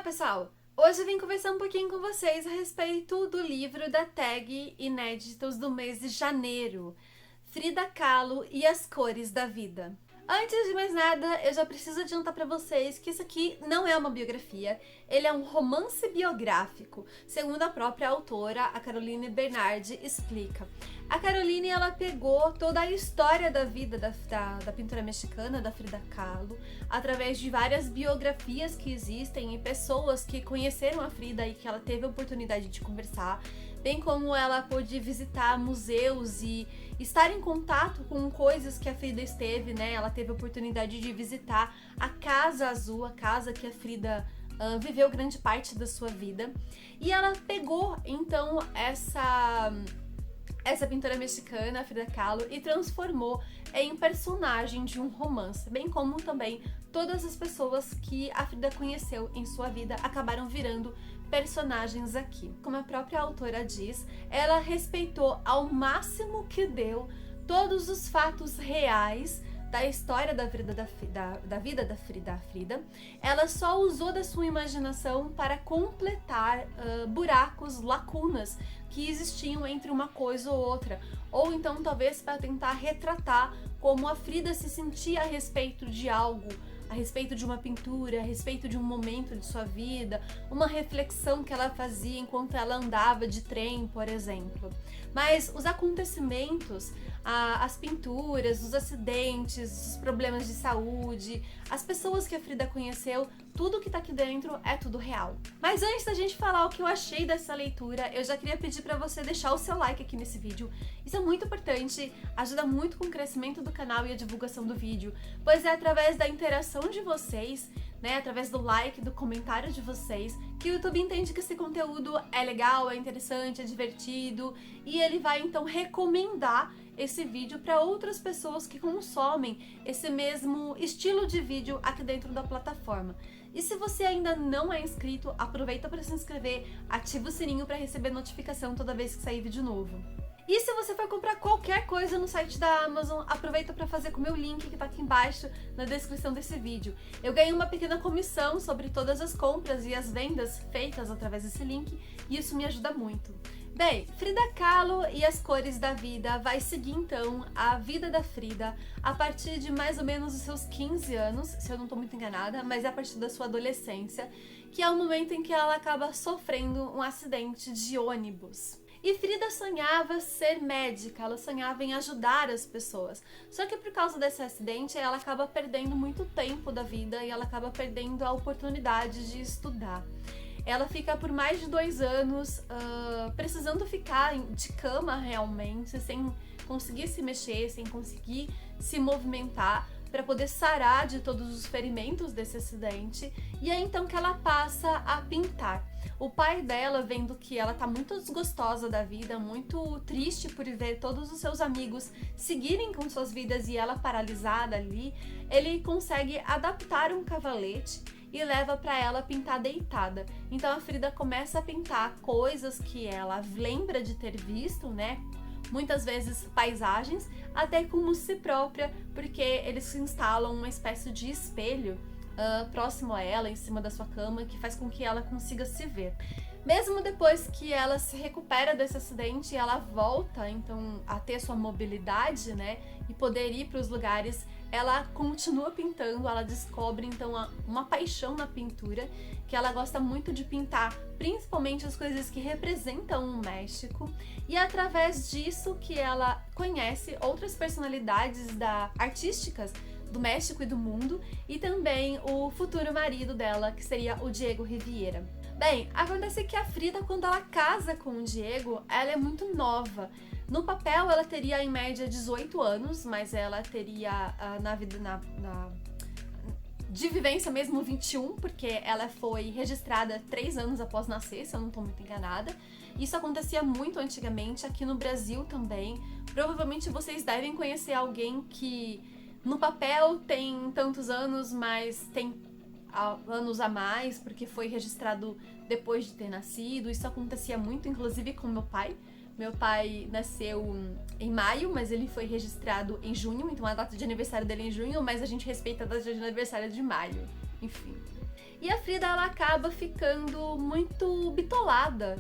pessoal! Hoje eu vim conversar um pouquinho com vocês a respeito do livro da tag Inéditos do mês de janeiro, Frida Kahlo e as Cores da Vida. Antes de mais nada, eu já preciso adiantar pra vocês que isso aqui não é uma biografia, ele é um romance biográfico, segundo a própria autora, a Caroline Bernardi, explica. A Caroline, ela pegou toda a história da vida da pintora mexicana, da Frida Kahlo, através de várias biografias que existem e pessoas que conheceram a Frida e que ela teve a oportunidade de conversar, bem como ela pôde visitar museus e estar em contato com coisas que a Frida esteve, né? Ela teve a oportunidade de visitar a Casa Azul, a casa que a Frida viveu grande parte da sua vida. E ela pegou, então, essa pintora mexicana, a Frida Kahlo, e transformou em personagem de um romance, bem como também todas as pessoas que a Frida conheceu em sua vida acabaram virando personagens aqui. Como a própria autora diz, ela respeitou ao máximo que deu todos os fatos reais da história da vida da Frida. Ela só usou da sua imaginação para completar buracos, lacunas que existiam entre uma coisa ou outra, ou então talvez para tentar retratar como a Frida se sentia a respeito de algo, a respeito de uma pintura, a respeito de um momento de sua vida, uma reflexão que ela fazia enquanto ela andava de trem, por exemplo. Mas os acontecimentos, as pinturas, os acidentes, os problemas de saúde, as pessoas que a Frida conheceu, tudo que tá aqui dentro é tudo real. Mas antes da gente falar o que eu achei dessa leitura, eu já queria pedir pra você deixar o seu like aqui nesse vídeo. Isso é muito importante, ajuda muito com o crescimento do canal e a divulgação do vídeo, pois é através da interação de vocês, né, através do like, do comentário de vocês, que o YouTube entende que esse conteúdo é legal, é interessante, é divertido, e ele vai então recomendar esse vídeo para outras pessoas que consomem esse mesmo estilo de vídeo aqui dentro da plataforma. E se você ainda não é inscrito, aproveita para se inscrever, ativa o sininho para receber notificação toda vez que sair vídeo novo. E se você for comprar qualquer coisa no site da Amazon, aproveita para fazer com o meu link que tá aqui embaixo na descrição desse vídeo. Eu ganhei uma pequena comissão sobre todas as compras e as vendas feitas através desse link, e isso me ajuda muito. Bem, Frida Kahlo e as Cores da Vida vai seguir então a vida da Frida a partir de mais ou menos os seus 15 anos, se eu não tô muito enganada, mas é a partir da sua adolescência, que é o momento em que ela acaba sofrendo um acidente de ônibus. E Frida sonhava ser médica, ela sonhava em ajudar as pessoas. Só que por causa desse acidente, ela acaba perdendo muito tempo da vida e ela acaba perdendo a oportunidade de estudar. Ela fica por mais de 2 anos precisando ficar de cama realmente, sem conseguir se mexer, sem conseguir se movimentar, para poder sarar de todos os ferimentos desse acidente. E é então que ela passa a pintar. O pai dela, vendo que ela tá muito desgostosa da vida, muito triste por ver todos os seus amigos seguirem com suas vidas e ela paralisada ali, ele consegue adaptar um cavalete e leva para ela pintar deitada. Então a Frida começa a pintar coisas que ela lembra de ter visto, né? Muitas vezes paisagens, até como si própria, porque eles se instalam uma espécie de espelho próximo a ela, em cima da sua cama, que faz com que ela consiga se ver. Mesmo depois que ela se recupera desse acidente, ela volta então a ter sua mobilidade, né, e poder ir para os lugares, ela continua pintando, ela descobre então uma paixão na pintura, que ela gosta muito de pintar, principalmente as coisas que representam o México, e é através disso que ela conhece outras personalidades artísticas do México e do mundo, e também o futuro marido dela, que seria o Diego Rivera. Bem, acontece que a Frida, quando ela casa com o Diego, ela é muito nova. No papel ela teria em média 18 anos, mas ela teria de vivência mesmo 21, porque ela foi registrada 3 anos após nascer, se eu não tô muito enganada. Isso acontecia muito antigamente, aqui no Brasil também. Provavelmente vocês devem conhecer alguém que no papel tem tantos anos, mas tem anos a mais, porque foi registrado depois de ter nascido. Isso acontecia muito, inclusive com meu pai. Meu pai nasceu em maio, mas ele foi registrado em junho, então a data de aniversário dele é em junho, mas a gente respeita a data de aniversário de maio. Enfim. E a Frida, ela acaba ficando muito bitolada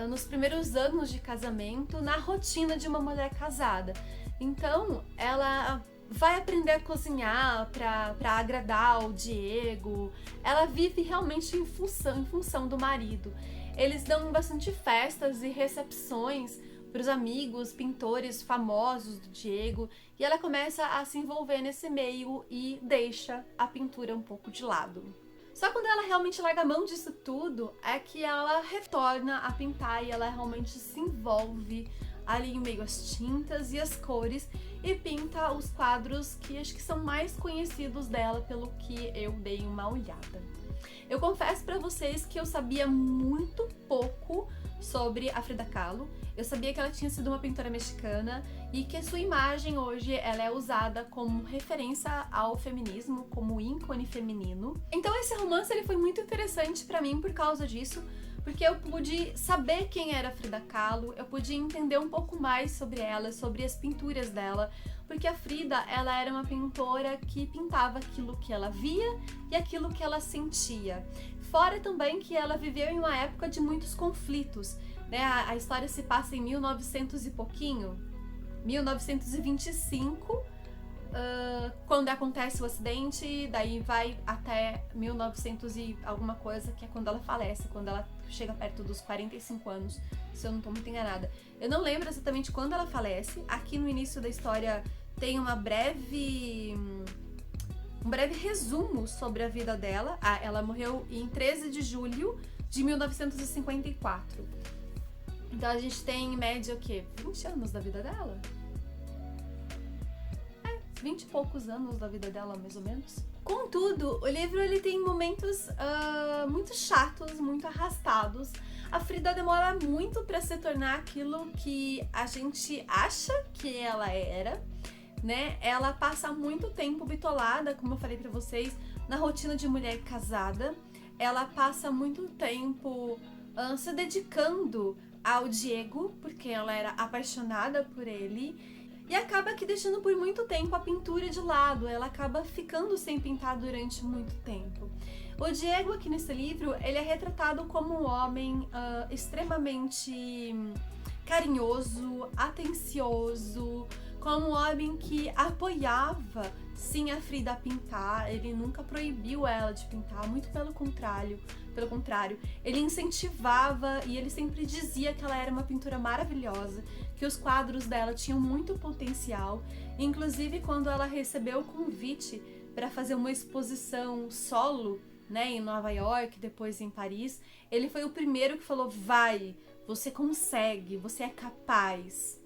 nos primeiros anos de casamento, na rotina de uma mulher casada. Então, ela vai aprender a cozinhar pra agradar o Diego. Ela vive realmente em função do marido. Eles dão bastante festas e recepções para os amigos, pintores famosos do Diego, e ela começa a se envolver nesse meio e deixa a pintura um pouco de lado. Só quando ela realmente larga a mão disso tudo é que ela retorna a pintar e ela realmente se envolve ali em meio às tintas e às cores e pinta os quadros que acho que são mais conhecidos dela, pelo que eu dei uma olhada. Eu confesso pra vocês que eu sabia muito pouco sobre a Frida Kahlo. Eu sabia que ela tinha sido uma pintora mexicana e que a sua imagem hoje ela é usada como referência ao feminismo, como ícone feminino. Então esse romance ele foi muito interessante pra mim por causa disso, porque eu pude saber quem era a Frida Kahlo, eu pude entender um pouco mais sobre ela, sobre as pinturas dela, porque a Frida, ela era uma pintora que pintava aquilo que ela via e aquilo que ela sentia. Fora também que ela viveu em uma época de muitos conflitos, né? A história se passa em 1900 e pouquinho, 1925, quando acontece o acidente, daí vai até 1900 e alguma coisa, que é quando ela falece, quando ela chega perto dos 45 anos, se eu não tô muito enganada. Eu não lembro exatamente quando ela falece. Aqui no início da história tem um breve resumo sobre a vida dela. Ela morreu em 13 de julho de 1954. Então a gente tem em média o quê? 20 anos da vida dela? 20 e poucos anos da vida dela, mais ou menos. Contudo, o livro ele tem momentos muito chatos, muito arrastados. A Frida demora muito para se tornar aquilo que a gente acha que ela era, né? Ela passa muito tempo bitolada, como eu falei para vocês, na rotina de mulher casada. Ela passa muito tempo se dedicando ao Diego, porque ela era apaixonada por ele. E acaba que deixando por muito tempo a pintura de lado, ela acaba ficando sem pintar durante muito tempo. O Diego aqui nesse livro, ele é retratado como um homem extremamente carinhoso, atencioso, como um homem que apoiava sim a Frida a pintar, ele nunca proibiu ela de pintar, muito pelo contrário, ele incentivava e ele sempre dizia que ela era uma pintora maravilhosa, que os quadros dela tinham muito potencial. Inclusive quando ela recebeu o convite para fazer uma exposição solo, né, em Nova York, depois em Paris, ele foi o primeiro que falou: vai, você consegue, você é capaz.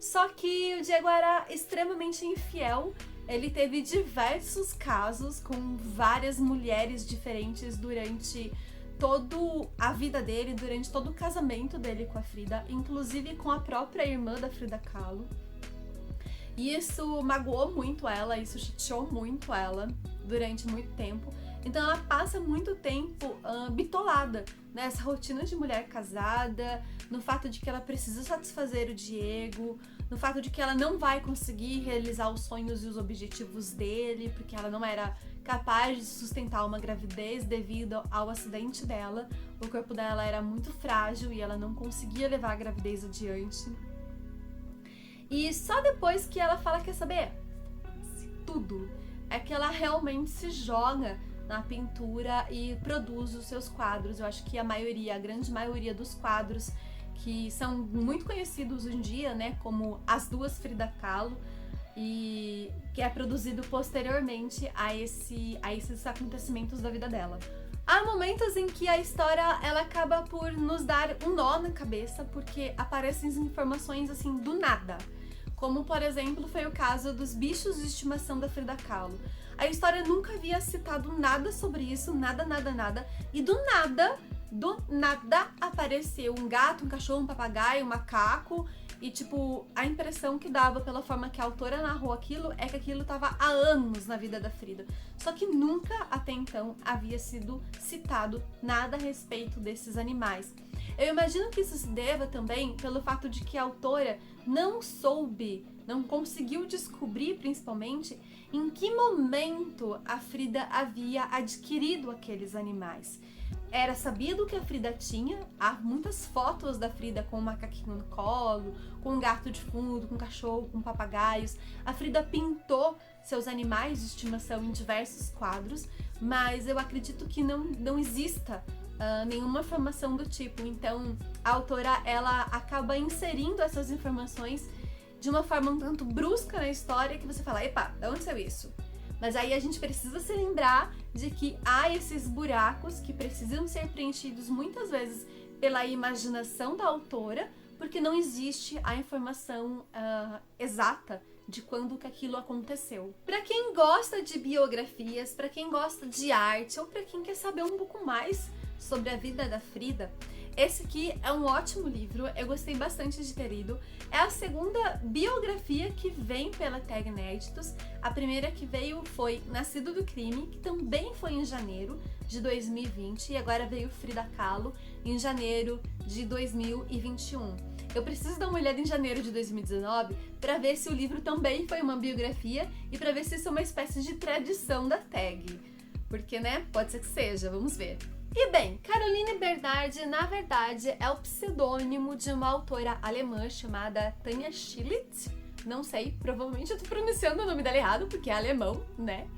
Só que o Diego era extremamente infiel. Ele teve diversos casos com várias mulheres diferentes durante toda a vida dele, durante todo o casamento dele com a Frida, inclusive com a própria irmã da Frida Kahlo. E isso magoou muito ela, isso chateou muito ela durante muito tempo. Então ela passa muito tempo bitolada nessa rotina de mulher casada, no fato de que ela precisa satisfazer o Diego, no fato de que ela não vai conseguir realizar os sonhos e os objetivos dele, porque ela não era capaz de sustentar uma gravidez devido ao acidente dela. O corpo dela era muito frágil e ela não conseguia levar a gravidez adiante. E só depois que ela fala: quer saber? Tudo. É que ela realmente se joga na pintura e produz os seus quadros. Eu acho que a grande maioria dos quadros que são muito conhecidos hoje em dia, né, como As Duas Frida Kahlo, e que é produzido posteriormente a esses acontecimentos da vida dela. Há momentos em que a história ela acaba por nos dar um nó na cabeça, porque aparecem informações assim do nada. Como, por exemplo, foi o caso dos bichos de estimação da Frida Kahlo. A história nunca havia citado nada sobre isso, nada, e do nada apareceu um gato, um cachorro, um papagaio, um macaco, e tipo, a impressão que dava pela forma que a autora narrou aquilo é que aquilo estava há anos na vida da Frida. Só que nunca até então havia sido citado nada a respeito desses animais. Eu imagino que isso se deva também pelo fato de que a autora não soube não conseguiu descobrir, principalmente, em que momento a Frida havia adquirido aqueles animais. Era sabido que a Frida tinha, há muitas fotos da Frida com um macaquinho no colo, com um gato de fundo, com um cachorro, com papagaios. A Frida pintou seus animais de estimação em diversos quadros, mas eu acredito que não exista nenhuma informação do tipo. Então, a autora, ela acaba inserindo essas informações de uma forma um tanto brusca na história, que você fala, epa, de onde saiu isso? Mas aí a gente precisa se lembrar de que há esses buracos que precisam ser preenchidos muitas vezes pela imaginação da autora, porque não existe a informação exata de quando que aquilo aconteceu. Para quem gosta de biografias, para quem gosta de arte ou para quem quer saber um pouco mais sobre a vida da Frida, esse aqui é um ótimo livro, eu gostei bastante de ter lido. É a segunda biografia que vem pela Tag Inéditos. A primeira que veio foi Nascido do Crime, que também foi em janeiro de 2020, e agora veio Frida Kahlo em janeiro de 2021. Eu preciso dar uma olhada em janeiro de 2019 para ver se o livro também foi uma biografia e para ver se isso é uma espécie de tradição da Tag. Porque, né, pode ser que seja, vamos ver. E bem, Caroline Bernardi, na verdade, é o pseudônimo de uma autora alemã chamada Tanja Schillit. Não sei, provavelmente eu tô pronunciando o nome dela errado, porque é alemão, né?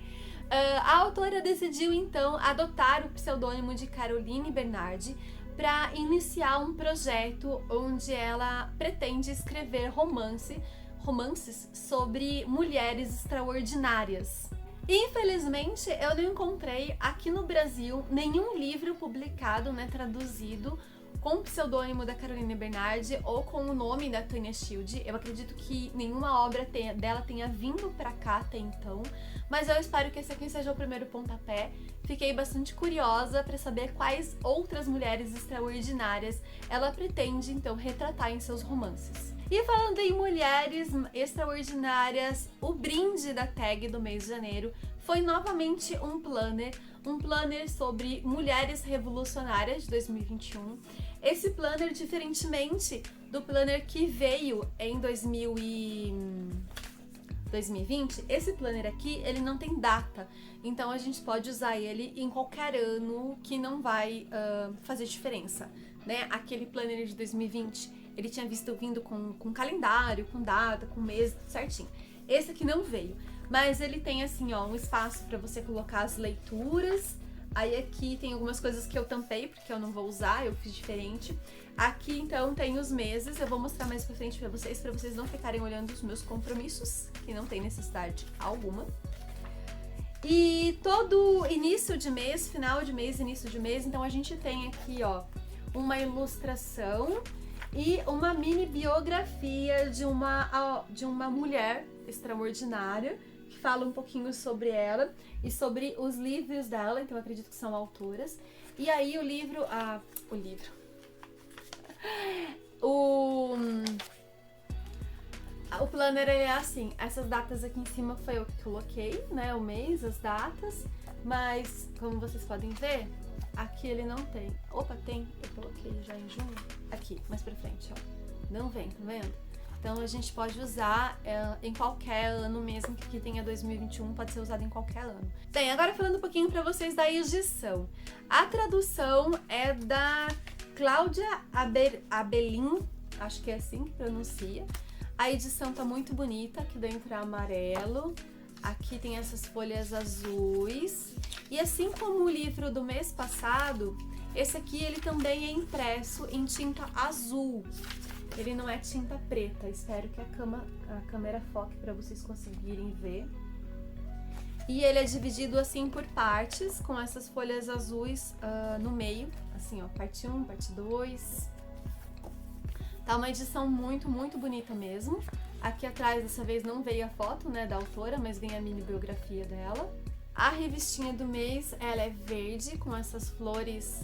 A autora decidiu, então, adotar o pseudônimo de Caroline Bernardi para iniciar um projeto onde ela pretende escrever romances sobre mulheres extraordinárias. Infelizmente, eu não encontrei aqui no Brasil nenhum livro publicado, né, traduzido com o pseudônimo da Caroline Bernardi ou com o nome da Tanja Schildt. Eu acredito que nenhuma obra dela tenha vindo pra cá até então, mas eu espero que esse aqui seja o primeiro pontapé. Fiquei bastante curiosa para saber quais outras mulheres extraordinárias ela pretende, então, retratar em seus romances. E falando em mulheres extraordinárias, o brinde da Tag do mês de janeiro foi novamente um planner sobre mulheres revolucionárias de 2021. Esse planner, diferentemente do planner que veio em 2020, esse planner aqui, ele não tem data, então a gente pode usar ele em qualquer ano que não vai fazer diferença, né? Aquele planner de 2020, ele tinha vindo com calendário, com data, com mês, tudo certinho. Esse aqui não veio, mas ele tem assim, ó, um espaço para você colocar as leituras. Aí aqui tem algumas coisas que eu tampei, porque eu não vou usar, eu fiz diferente. Aqui, então, tem os meses, eu vou mostrar mais pra frente pra vocês não ficarem olhando os meus compromissos, que não tem necessidade alguma. E todo início de mês, final de mês, início de mês, então a gente tem aqui, ó, uma ilustração e uma mini biografia de uma mulher extraordinária, que fala um pouquinho sobre ela e sobre os livros dela, então eu acredito que são autoras. E aí o planner é assim, essas datas aqui em cima foi eu que coloquei, né, o mês, as datas, mas como vocês podem ver, aqui ele não tem. Opa, tem, eu coloquei já em junho, aqui, mais pra frente, ó, não vem, tá vendo? Então a gente pode usar em qualquer ano, mesmo que aqui tenha 2021, pode ser usado em qualquer ano. Bem, agora falando um pouquinho pra vocês da edição. A tradução é da Cláudia Abelin, acho que é assim que pronuncia. A edição tá muito bonita, aqui dentro é amarelo, aqui tem essas folhas azuis. E assim como o livro do mês passado, esse aqui ele também é impresso em tinta azul. Ele não é tinta preta, espero que a câmera foque para vocês conseguirem ver. E ele é dividido assim por partes, com essas folhas azuis no meio, assim ó, parte 1, parte 2. Tá uma edição muito, muito bonita mesmo. Aqui atrás, dessa vez, não veio a foto, né, da autora, mas vem a mini biografia dela. A revistinha do mês, ela é verde, com essas flores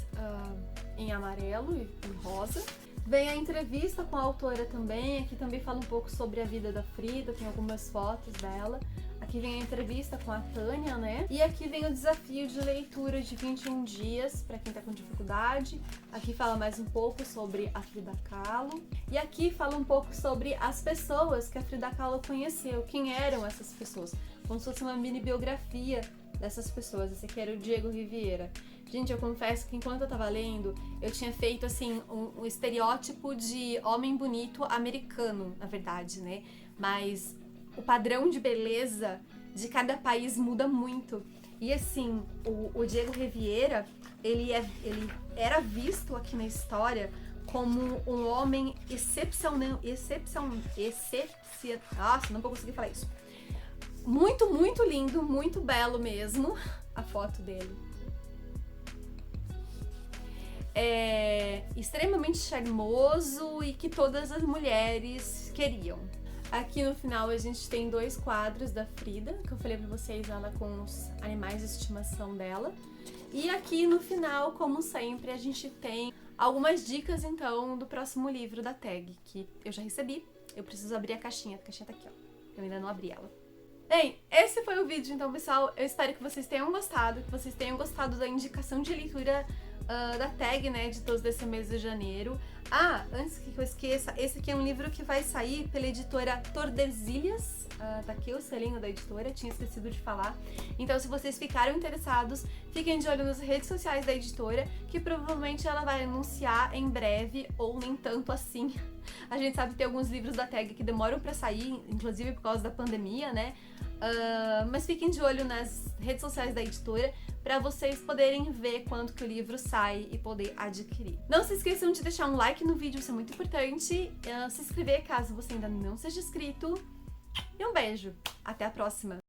em amarelo e rosa. Vem a entrevista com a autora também, aqui também fala um pouco sobre a vida da Frida, tem algumas fotos dela. Aqui vem a entrevista com a Tânia, né? E aqui vem o desafio de leitura de 21 dias para quem tá com dificuldade. Aqui fala mais um pouco sobre a Frida Kahlo. E aqui fala um pouco sobre as pessoas que a Frida Kahlo conheceu. Quem eram essas pessoas? Como se fosse uma mini biografia dessas pessoas. Esse aqui era o Diego Rivera. Gente, eu confesso que enquanto eu tava lendo, eu tinha feito, assim, um estereótipo de homem bonito americano, na verdade, né? Mas o padrão de beleza de cada país muda muito. E, assim, o Diego Rivera, ele era visto aqui na história como um homem nossa, não vou conseguir falar isso. Muito, muito lindo, muito belo mesmo, a foto dele. Extremamente charmoso e que todas as mulheres queriam. Aqui no final a gente tem 2 quadros da Frida, que eu falei pra vocês, ela com os animais de estimação dela. E aqui no final, como sempre, a gente tem algumas dicas então do próximo livro da Tag, que eu já recebi. Eu preciso abrir a caixinha tá aqui, ó. Eu ainda não abri ela. Bem, esse foi o vídeo então, pessoal. Eu espero que vocês tenham gostado, da indicação de leitura da Tag, né, de todos desse mês de janeiro. Antes que eu esqueça, esse aqui é um livro que vai sair pela editora Tordesilhas. Tá aqui o selinho da editora, tinha esquecido de falar. Então, se vocês ficaram interessados, fiquem de olho nas redes sociais da editora, que provavelmente ela vai anunciar em breve, ou nem tanto assim. A gente sabe que tem alguns livros da Tag que demoram pra sair, inclusive por causa da pandemia, né? Mas fiquem de olho nas redes sociais da editora para vocês poderem ver quando que o livro sai e poder adquirir. Não se esqueçam de deixar um like no vídeo, isso é muito importante. Se inscrever caso você ainda não seja inscrito. E um beijo. Até a próxima.